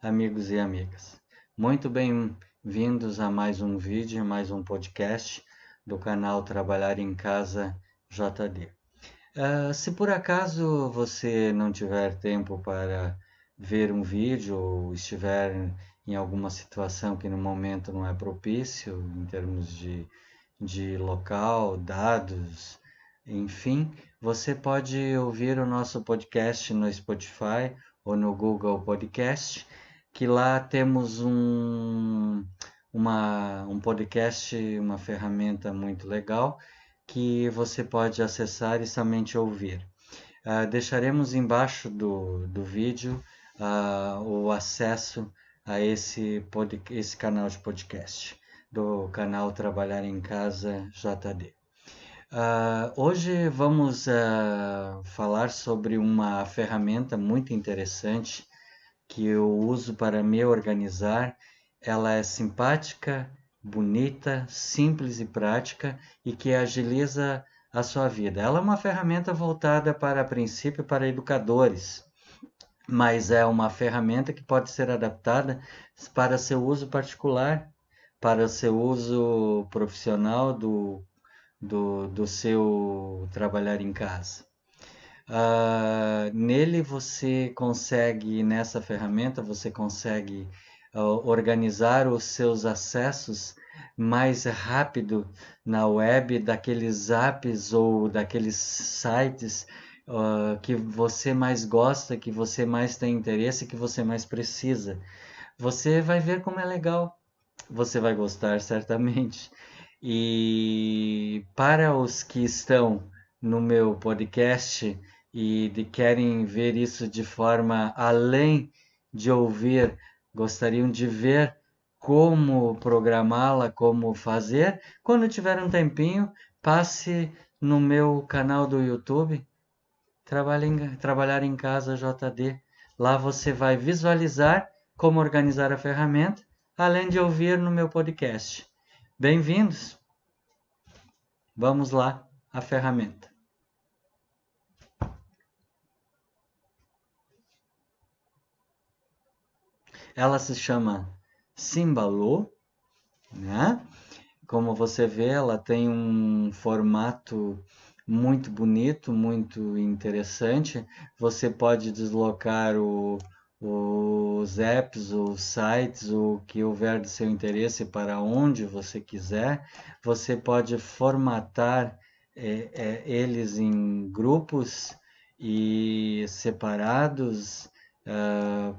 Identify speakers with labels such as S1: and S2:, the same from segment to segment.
S1: amigos e amigas. Muito bem-vindos a mais um vídeo, mais um podcast do canal Trabalhar em Casa JD. Se por acaso você não tiver tempo para ver um vídeo ou estiver em alguma situação que no momento não é propício, em termos de local, dados, enfim, você pode ouvir o nosso podcast no Spotify ou no Google Podcast, que lá temos um podcast, uma ferramenta muito legal que você pode acessar e somente ouvir. Deixaremos embaixo do vídeo o acesso a esse canal de podcast, do canal Trabalhar em Casa JD. Hoje vamos falar sobre uma ferramenta muito interessante que eu uso para me organizar. Ela é simpática, bonita, simples e prática e que agiliza a sua vida. Ela é uma ferramenta voltada para, a princípio, para educadores, mas é uma ferramenta que pode ser adaptada para seu uso particular, para seu uso profissional do seu trabalhar em casa. Nessa ferramenta, você consegue organizar os seus acessos mais rápido na web daqueles apps ou daqueles sites que você mais gosta, que você mais tem interesse, que você mais precisa. Você vai ver como é legal. Você vai gostar certamente. E para os que estão no meu podcast querem ver isso de forma além de ouvir, gostariam de ver como programá-la, como fazer, quando tiver um tempinho, passe no meu canal do YouTube, Trabalhar em Casa JD. Lá você vai visualizar como organizar a ferramenta, além de ouvir no meu podcast. Bem-vindos! Vamos lá, a ferramenta. Ela se chama Symbaloo, né? Como você vê, ela tem um formato muito bonito, muito interessante. Você pode deslocar os apps, os sites, o que houver de seu interesse para onde você quiser. Você pode formatar eles em grupos e separados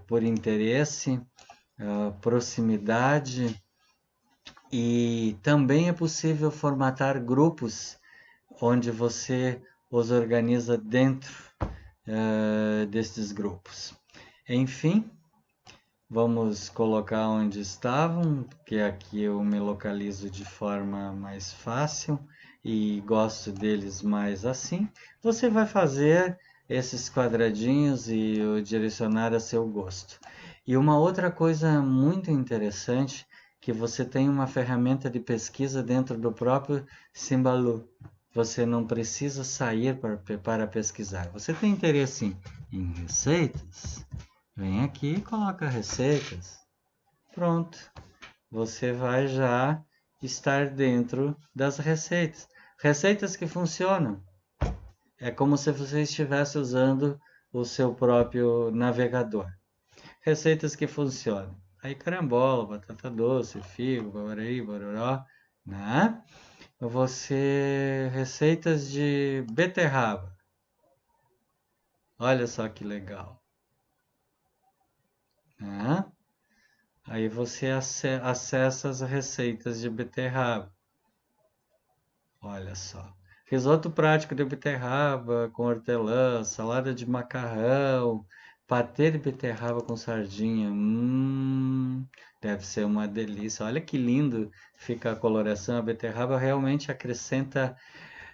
S1: por interesse, proximidade, e também é possível formatar grupos onde você os organiza dentro destes grupos. Enfim, vamos colocar onde estavam, que aqui eu me localizo de forma mais fácil e gosto deles mais assim. Você vai fazer esses quadradinhos e o direcionar a seu gosto. E uma outra coisa muito interessante, que você tem uma ferramenta de pesquisa dentro do próprio Symbaloo. Você não precisa sair para pesquisar. Você tem interesse em receitas? Vem aqui e coloca receitas. Pronto. Você vai já estar dentro das receitas. Receitas que funcionam. É como se você estivesse usando o seu próprio navegador. Receitas que funcionam. Aí carambola, batata doce, figo, babaraí, bororó, né? Receitas de beterraba. Olha só que legal. Né? Aí você acessa as receitas de beterraba. Olha só. Risoto prático de beterraba com hortelã, salada de macarrão, patê de beterraba com sardinha. Deve ser uma delícia. Olha que lindo fica a coloração. A beterraba realmente acrescenta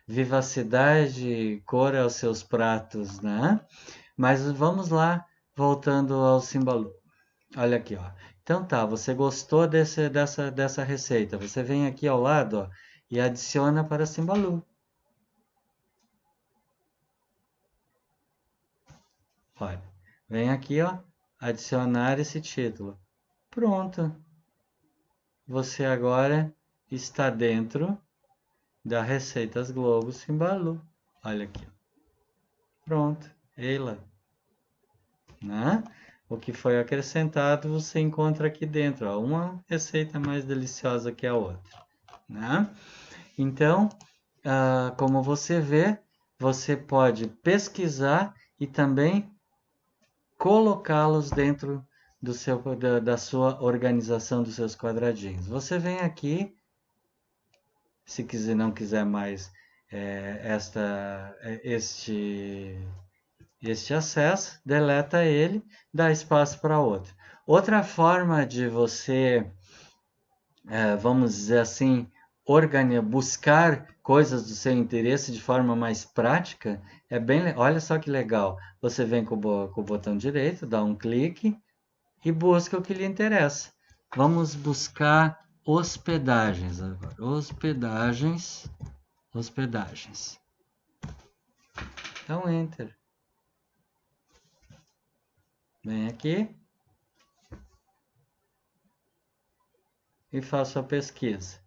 S1: vivacidade e cor aos seus pratos, né? Mas vamos lá, voltando ao Symbaloo. Olha aqui, ó. Então tá, você gostou dessa receita? Você vem aqui ao lado, ó, e adiciona para Symbaloo. Olha, vem aqui, ó, adicionar esse título. Pronto. Você agora está dentro da Receitas Globo Simbalu. Olha aqui. Pronto. Eila. Né? O que foi acrescentado você encontra aqui dentro. Ó, uma receita mais deliciosa que a outra. Né? Então, como você vê, você pode pesquisar e também colocá-los dentro da sua organização dos seus quadradinhos. Você vem aqui, se não quiser mais este acesso, deleta ele, dá espaço para outro. Outra forma de você, vamos dizer assim, buscar coisas do seu interesse de forma mais prática, olha só que legal. Você vem com o botão direito, dá um clique e busca o que lhe interessa. Vamos buscar hospedagens agora. Hospedagens. Então, Enter. Vem aqui e faço a pesquisa.